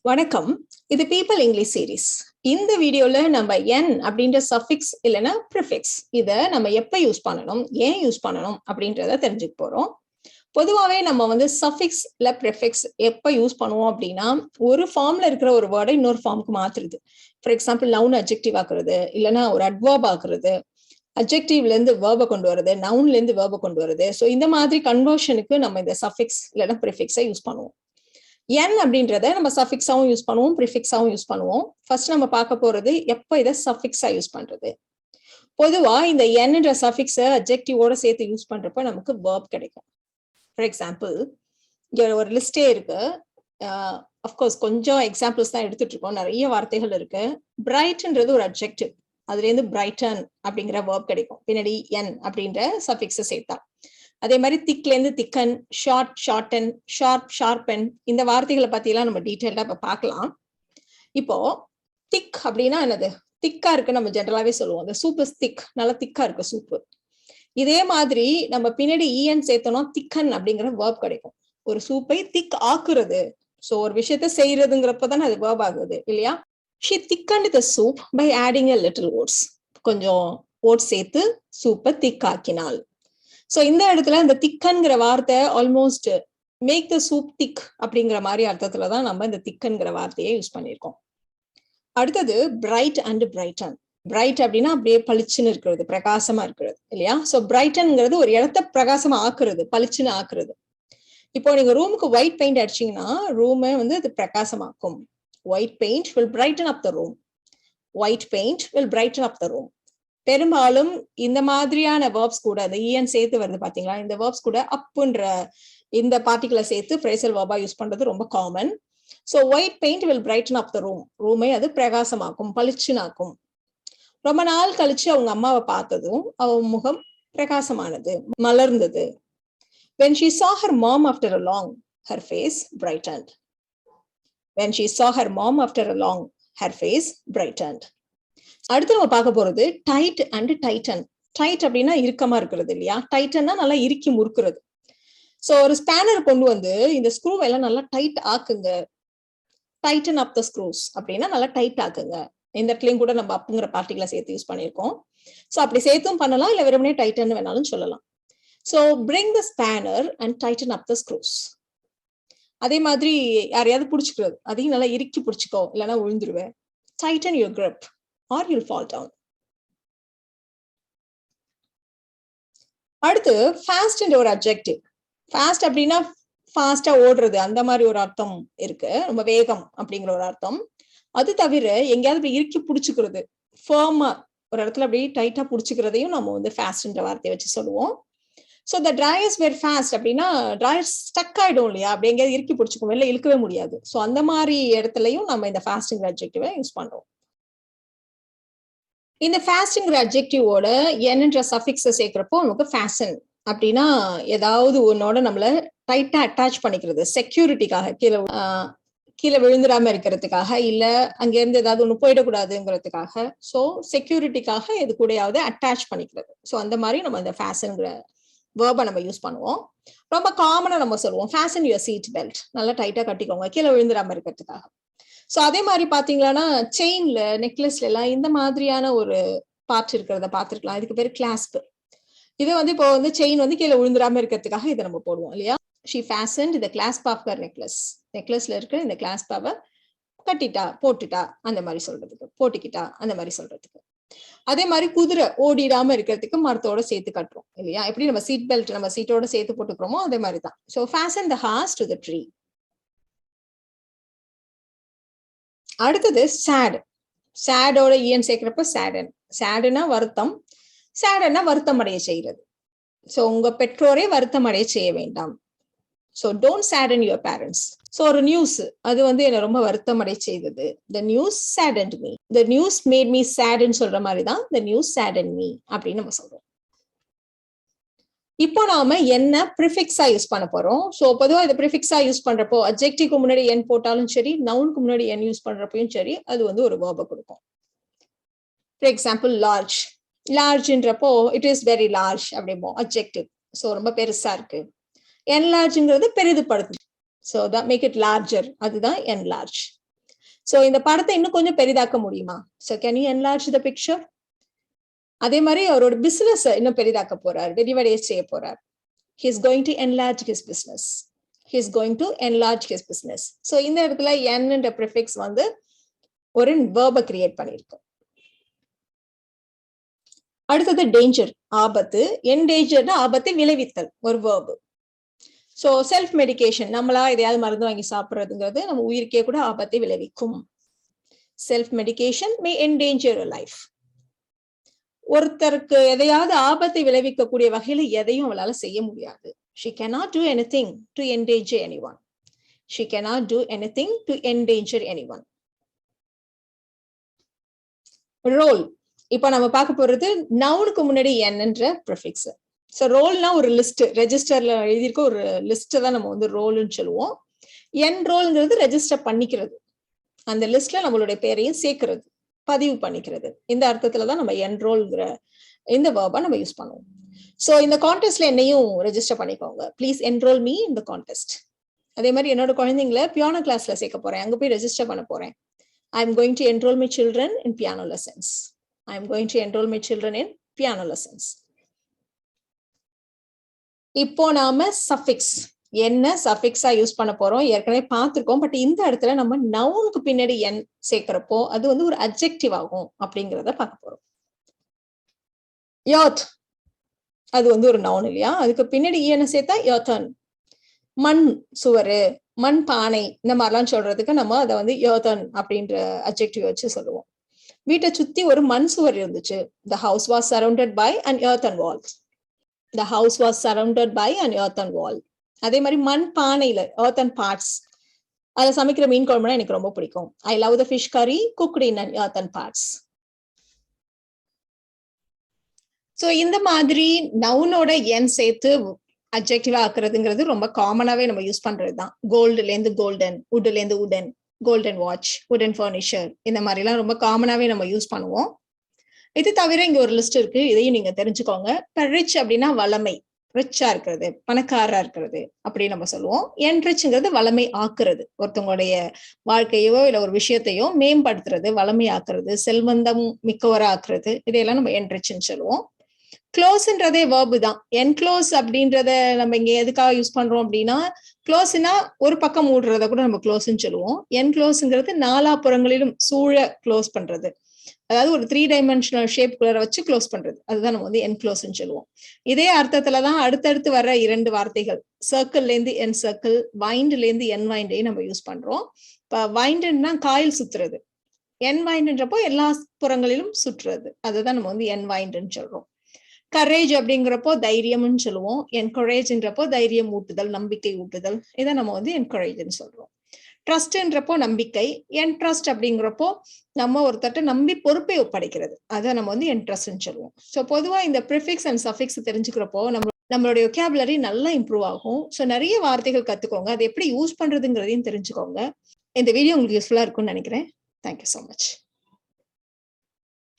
வணக்கம். இது people English series. இந்த வீடியோல நம்ம என் அப்படின்ற சஃபிக்ஸ் இல்லைன்னா ப்ரிஃபிக்ஸ் இதை நம்ம எப்ப யூஸ் பண்ணணும், ஏன் யூஸ் பண்ணணும் அப்படின்றத தெரிஞ்சுக்க போறோம். பொதுவாகவே நம்ம வந்து சஃபிக்ஸ் இல்ல ப்ரிஃபிக்ஸ் எப்ப யூஸ் பண்ணுவோம் அப்படின்னா, ஒரு ஃபார்ம்ல இருக்கிற ஒரு வேர்டை இன்னொரு ஃபார்முக்கு மாத்துறது. ஃபார் எக்ஸாம்பிள் நவுன் அட்ஜெக்டிவ் ஆக்குறது, இல்லைன்னா ஒரு அட்வர்ப் ஆக்குறது, அட்ஜெக்டிவ்ல இருந்து வேர்பை கொண்டு வருது, நவுன்ல இருந்து வேர்பை கொண்டு வருது. ஸோ இந்த மாதிரி கன்வர்ஷனுக்கு நம்ம இந்த சஃபிக்ஸ் இல்லைன்னா ப்ரிஃபிக்ஸை யூஸ் பண்ணுவோம். என் அப்படின்றத நம்ம சஃபிக்ஸாவும் யூஸ் பண்ணுவோம், ப்ரிஃபிக்ஸாவும் யூஸ் பண்ணுவோம். ஃபர்ஸ்ட் நம்ம பார்க்க போறது எப்ப இதை சஃபிக்ஸா யூஸ் பண்றது. பொதுவா இந்த என்ன்ற சஃபிக்ஸை அட்ஜெக்டிவோட சேர்த்து யூஸ் பண்றப்ப நமக்கு வேர்ப் கிடைக்கும். ஃபார் எக்ஸாம்பிள் இங்க ஒரு லிஸ்டே இருக்கு. அஃப்கோர்ஸ் கொஞ்சம் எக்ஸாம்பிள்ஸ் தான் எடுத்துட்டு இருக்கோம், நிறைய வார்த்தைகள் இருக்கு. பிரைட்ன்றது ஒரு அட்ஜெக்டிவ், அதுல இருந்து பிரைட்டன் அப்படிங்கிற வேர்ப் கிடைக்கும் பின்னாடி என் அப்படின்ற சஃபிக்ஸை சேர்த்தா. அதே மாதிரி திக்ல இருந்து திக்கன், ஷார்ட் ஷார்டன், ஷார்ப் ஷார்பன், இந்த வார்த்தைகளை பத்தி எல்லாம் நம்ம டீட்டெயிலா இப்ப பார்க்கலாம். இப்போ திக் அப்படின்னா என்னது? திக்கா இருக்கு நம்ம ஜென்ரலாவே சொல்லுவோம். அந்த சூப் இஸ் திக், நல்லா திக்கா இருக்கு சூப்பு. இதே மாதிரி நம்ம பின்னாடி இஎன் சேர்த்தோம்னா திக்கன் அப்படிங்கிற வேர்ப் கிடைக்கும். ஒரு சூப்பை திக் ஆக்குறது, சோ ஒரு விஷயத்த செய்யறதுங்கிறப்பதானே அது வேர்ப் ஆகுது இல்லையா? She thickened the soup by adding a little oats. கொஞ்சம் ஓட்ஸ் சேர்த்து சூப்பை திக் ஆக்கினாள். சோ இந்த இடத்துல இந்த திக்கன்கிற வார்த்தை ஆல்மோஸ்ட் மேக் த சூப் திக் அப்படிங்கிற மாதிரி அர்த்தத்துலதான் நம்ம இந்த திக்கன்கிற வார்த்தையை யூஸ் பண்ணியிருக்கோம். அடுத்தது பிரைட் அண்ட் பிரைட்டன். பிரைட் அப்படின்னா அப்படியே பளிச்சுன்னு இருக்கிறது, பிரகாசமா இருக்கிறது இல்லையா? சோ பிரைட்டன்ங்கிறது ஒரு இடத்த பிரகாசமா ஆக்குறது, பளிச்சுன்னு ஆக்குறது. இப்போ நீங்க ரூமுக்கு ஒயிட் பெயிண்ட் அடிச்சீங்கன்னா ரூமை வந்து அது பிரகாசமாக்கும். White paint will brighten up the room. White paint will brighten up the room. பெரும்பாலும் இந்த மாதிரியான வேர்ப்ஸ் கூட அந்த இஎன் சேர்த்து வருது பாத்தீங்களா, இந்த வேர்ப்ஸ் கூட அப்புன்ற இந்த பார்ட்டிகுலர் சேர்த்து ஃப்ரேசல் வேர்பா யூஸ் பண்றது ரொம்ப common. So white paint will brighten up the room. ரூமை அது பிரகாசமாக்கும், பளிச்சுனாக்கும். ரொம்ப நாள் கழிச்சு அவங்க அம்மாவை பார்த்ததும் அவ முகம் பிரகாசமானது, மலர்ந்தது. When she saw her mom after a long, her face brightened. When she saw her mom after a long, her face brightened. அடுத்து நம்ம பார்க்க போறது டைட் அண்ட் டைட்டன். டைட் அப்படின்னா இறுக்கமா இருக்கிறது இல்லையா? டைட்டன்னா நல்லா இறுக்கி முறுக்குறது. சோ ஒரு ஸ்பேனர் கொண்டு வந்து இந்த ஸ்க்ரூ எல்லாம் நல்லா tight ஆக்குங்க, Titan up the screws அப்படின்னா நல்லா டைட் ஆக்குங்க. இந்த இடத்துலயும் கூட நம்ம அப்புங்கிற பார்ட்டிகளை சேர்த்து யூஸ் பண்ணியிருக்கோம். சோ அப்படி சேர்த்தும் பண்ணலாம், இல்ல வெறுமனே டைட்டன் வேணாலும் சொல்லலாம். So bring the spanner and tighten up the screws. அதே மாதிரி யாரையாவது பிடிச்சிக்கிறது, அதையும் நல்லா இறுக்கி பிடிச்சிக்கோ, இல்லைன்னா விழுந்துருவேன். Tighten your grip or you'll fall down. அடுத்து ஃபாஸ்ட் என்ற ஒரு அட்ஜெக்டிவ். ஃபாஸ்ட் அப்படின்னா ஃபாஸ்டா ஓடுறது, அந்த மாதிரி ஒரு அர்த்தம் இருக்கு, ரொம்ப வேகம் அப்படிங்கிற ஒரு அர்த்தம். அது தவிர எங்கேயாவது இறுக்கி பிடிச்சிக்கிறது, ஃபர்மா ஒரு இடத்துல அப்படியே டைட்டா பிடிச்சிக்கிறதையும் நம்ம வந்து ஃபாஸ்ட்ன்ற வார்த்தையை வச்சு சொல்லுவோம். ஸோ த டிரையர்ஸ் வேர் ஃபாஸ்ட் அப்படின்னா டிரையர்ஸ் ஸ்டக் ஆயிடும் இல்லையா, அப்படி எங்கேயாவது இறுக்கி பிடிச்சிக்கும், வெளில இழுக்கவே முடியாது. ஸோ அந்த மாதிரி இடத்துலையும் நம்ம இந்த ஃபாஸ்ட்ங்கிற அட்ஜெக்டிவை யூஸ் பண்றோம். இந்த ஃபாஸ்ட்ங்கிற அட்ஜெக்டிவோட என்னன்ற சஃபிக்ஸை சேர்க்கிறப்போ நமக்கு ஃபேஷன் அப்படின்னா ஏதாவது ஒன்னோட நம்மள டைட்டா அட்டாச் பண்ணிக்கிறது, செக்யூரிட்டிக்காக, கீழே விழுந்துடாம இருக்கிறதுக்காக, இல்ல அங்க இருந்து ஏதாவது ஒண்ணு போயிடக்கூடாதுங்கிறதுக்காக, ஸோ செக்யூரிட்டிக்காக எது கூடயாவது அட்டாச் பண்ணிக்கிறது. ஸோ அந்த மாதிரி நம்ம இந்த ஃபேஷன்ங்கிற வேர்பை நம்ம யூஸ் பண்ணுவோம். ரொம்ப காமனா நம்ம சொல்லுவோம் ஃபேஷன் யுவர் சீட் பெல்ட், நல்லா டைட்டா கட்டிக்கோங்க கீழே விழுந்துடாம இருக்கிறதுக்காக. சோ அதே மாதிரி பாத்தீங்கன்னா செயின்ல, நெக்லஸ்ல எல்லாம் இந்த மாதிரியான ஒரு பார்ட் இருக்கிறத பாத்துருக்கலாம். இதுக்கு பேரு கிளாஸ்ப். இது வந்து இப்போ வந்து செயின் வந்து கீழே விழுந்துடாம இருக்கிறதுக்காக இதை நம்ம போடுவோம் இல்லையா? She fastened the clasp of her necklace. நெக்லஸ்ல இருக்கிற இந்த கிளாஸ்பாவை கட்டிட்டா, போட்டுட்டா, அந்த மாதிரி சொல்றதுக்கு, போட்டுக்கிட்டா அந்த மாதிரி சொல்றதுக்கு. அதே மாதிரி குதிரை ஓடிடாம இருக்கிறதுக்கு மரத்தோட சேர்த்து கட்டுறோம் இல்லையா? எப்படி நம்ம சீட் பெல்ட் நம்ம சீட்டோட சேர்த்து போட்டுக்கிறோமோ அதே மாதிரிதான். So fashion the hours to the tree. அடுத்தது சேட். சேடோட இஎன் சேர்க்கிறப்ப சேடன். சேடுனா வருத்தம், சேடன்னா வருத்தம் அடைய செய்யறது. சோ உங்க பெற்றோரை வருத்தம் அடைய செய்ய வேண்டாம். So don't sadden your parents. So ஒரு நியூஸ் அது வந்து என்ன ரொம்ப வருத்தம் அடைய செய்தது. The news saddened me. The news made me sad ன்னு சொல்ற மாதிரிதான் the news saddened me அப்படின்னு நம்ம சொல்றோம். இப்போ நாம என்ன ப்ரிஃபிக்ஸா யூஸ் பண்ண போறோம். சோ பொதுவா இதை ப்ரிஃபிக்ஸா யூஸ் பண்றப்போ அட்ஜெக்டிவ்க்கு முன்னாடி என் போட்டாலும் சரி, நவுனுக்கு முன்னாடி என் யூஸ் பண்றப்பையும் சரி, அது வந்து ஒரு வேர்பை கொடுக்கும். For example large. லார்ஜ்ன்றப்போ இட் இஸ் வெரி லார்ஜ் அப்படிம்போம், அட்ஜெக்டிவ். சோ ரொம்ப பெருசா இருக்கு. என்லார்ஜ்ங்கிறது பெரிதுபடுத்து. So that make it larger, அதுதான் enlarge. சோ இந்த படத்தை இன்னும் கொஞ்சம் பெரிதாக்க முடியுமா? So can you enlarge the picture? அதே மாதிரி அவரோட பிசினஸ் இன்னும் பெரிதாக்க போறார், விரிவடைய செய்ய போறார். He is going to enlarge his business. He is going to enlarge his business. So இந்த இடத்துல n என்ற prefix வந்து ஒரு verb கிரியேட் பண்ணிருக்கோம். அடுத்தது டேஞ்சர், ஆபத்து. என்டேஞ்சர்னா ஆபத்தை விளைவித்தல், ஒரு verb. சோ செல்ஃப் மெடிகேஷன், நம்மளா எதையாவது மருந்து வாங்கி சாப்பிடுறதுங்கிறது நம்ம உயிருக்கே கூட ஆபத்தை விளைவிக்கும். செல்ஃப் மெடிகேஷன் மே என்டேஞ்சர் லைஃப். ஒருத்தருக்கு எதையாவது ஆபத்தை விளைவிக்கக்கூடிய வகையில எதையும் அவளால செய்ய முடியாது. She cannot do anything to endanger anyone. She cannot do anything to endanger anyone. Role, இப்ப நம்ம பார்க்க போறது நவுனுக்கு முன்னாடி n என்ற prefix. சோ ரோல்னா ஒரு லிஸ்ட், ரெஜிஸ்டர்ல எழுதியிருக்க ஒரு லிஸ்ட் தான் நம்ம வந்து ரோல்னு சொல்லுவோம். என் ரோல்ங்கிறது ரெஜிஸ்டர் பண்ணிக்கிறது, அந்த லிஸ்ட்ல நம்மளுடைய பேரையும் சேர்க்கிறது, பதிவு பண்ணிக்கிறது. இந்த அர்த்தத்துல தான் நம்ம என்ரோல்ங்கிற இந்த வேர்பை நம்ம யூஸ் பண்ணுவோம். சோ இந்த கான்டெஸ்ட்ல என்னையும் ரெஜிஸ்டர் பண்ணிக்கோங்க, please enrol me in the contest. அதே மாதிரி என்னோட குழந்தைங்களை பியானோ கிளாஸ்ல சேர்க்க போறேன், அங்க போய் ரெஜிஸ்டர் பண்ண போறேன். I am going to enrol my children in piano lessons. I am going to enrol my children in piano lessons. இப்போ நாம சஃபிக்ஸ், என்ன சஃபிக்ஸா யூஸ் பண்ண போறோம் ஏற்கனவே பார்த்திருக்கோம். பட் இந்த இடத்துல நம்ம நவுனுக்கு பின்னாடி என் சேர்க்கிறப்போ அது வந்து ஒரு அட்ஜெக்டிவ் ஆகும் அப்படிங்கிறத பார்க்க போறோம். யோத், அது வந்து ஒரு நவுன் இல்லையா, அதுக்கு பின்னாடி என்ன சேர்த்தா யோத்தன். மண் சுவரு, மண் பானை, இந்த மாதிரிலாம் சொல்றதுக்கு நம்ம அதை வந்து யோத்தன் அப்படின்ற அட்ஜெக்டிவ் வச்சு சொல்லுவோம். வீட்டை சுத்தி ஒரு மண் சுவர் இருந்துச்சு. The house was surrounded by an earthen wall. The house was surrounded by an earthen wall. அதே மாதிரி மண் பானையில earthen parts, அதை சமைக்கிற மீன் குழம்புனா எனக்கு ரொம்ப பிடிக்கும். I love the fish curry cooked in an earthen parts. So இந்த மாதிரி நவுனோட என் சேர்த்து அட்ஜெக்டிவா ஆக்குறதுங்கிறது ரொம்ப காமனாவே நம்ம யூஸ் பண்றதுதான். கோல்டுல இருந்து கோல்டன், வுட்ல இருந்து உடன், கோல்டன் வாட்ச், உடன் ஃபர்னிச்சர், இந்த மாதிரி எல்லாம் ரொம்ப காமனாவே நம்ம யூஸ் பண்ணுவோம். இது தவிர இங்க ஒரு லிஸ்ட் இருக்கு, இதையும் நீங்க தெரிஞ்சுக்கோங்க. ரிச் அப்படின்னா வளமை, ரிச்சா இருக்கிறது, பணக்காரா இருக்கிறது அப்படின்னு நம்ம சொல்லுவோம். என்ரிச்ங்கிறது வளமை ஆக்குறது, ஒருத்தவங்களுடைய வாழ்க்கையோ இல்ல ஒரு விஷயத்தையோ மேம்படுத்துறது, வளமை ஆக்குறது, செல்வந்தம் மிக்கவரா ஆக்குறது, இதையெல்லாம் நம்ம என்ரிச்னு சொல்லுவோம். க்ளோஸ்ன்றதே வேர்பு தான். என்க்ளோஸ் அப்படின்றத நம்ம இங்க எதுக்காக யூஸ் பண்றோம் அப்படின்னா, க்ளோஸ்னா ஒரு பக்கம் மூடுறத கூட நம்ம க்ளோஸ்ன்னு சொல்லுவோம். என்க்ளோஸ்ங்கிறது நாலாபுறங்களிலும் சூழ க்ளோஸ் பண்றது, அதாவது ஒரு 3 டைமென்ஷனல் ஷேப் குள்ளர வச்சு க்ளோஸ் பண்றது, அதுதான் நம்ம வந்து என்க்ளோஸ்ன்னு சொல்லுவோம். இதே அர்த்தத்துலதான் அடுத்தடுத்து வர 2 வார்த்தைகள், சர்க்கிள்ல இருந்து என் சர்க்கிள், வைண்ட்ல இருந்து என் வைண்டையும் நம்ம யூஸ் பண்றோம். இப்ப வைண்டுன்னா காயில் சுத்துறது, என் வைண்டுன்றப்போ எல்லா புறங்களிலும் சுற்றுறது, அதுதான் நம்ம வந்து என் வைண்டுன்னு சொல்றோம். கரேஜ் அப்படிங்கிறப்போ தைரியம்னு சொல்லுவோம். என்கரேஜ்ன்றப்போ தைரியம் ஊட்டுதல், நம்பிக்கை ஊட்டுதல், இதை நம்ம வந்து என்கரேஜ்ன்னு சொல்றோம். ட்ரஸ்ட்ன்றப்போ நம்பிக்கை, என்ட்ரஸ்ட் அப்படிங்கிறப்போ நம்ம ஒருத்தட்ட நம்பி பொறுப்பை ஒப்படைக்கிறது, அதை நம்ம வந்து என்ட்ரஸ்ட்னு சொல்லுவோம். ஸோ பொதுவா இந்த ப்ரிஃபிக்ஸ் அண்ட் சஃபிக்ஸ் தெரிஞ்சுக்கிறப்போ நம்மளுடைய வொக்காபுலரி நல்லா இம்ப்ரூவ் ஆகும். ஸோ நிறைய வார்த்தைகள் கத்துக்கோங்க, அதை எப்படி யூஸ் பண்றதுங்கிறதையும் தெரிஞ்சுக்கோங்க. இந்த வீடியோ உங்களுக்கு யூஸ்ஃபுல்லா இருக்கும்னு நினைக்கிறேன். Thank you so much.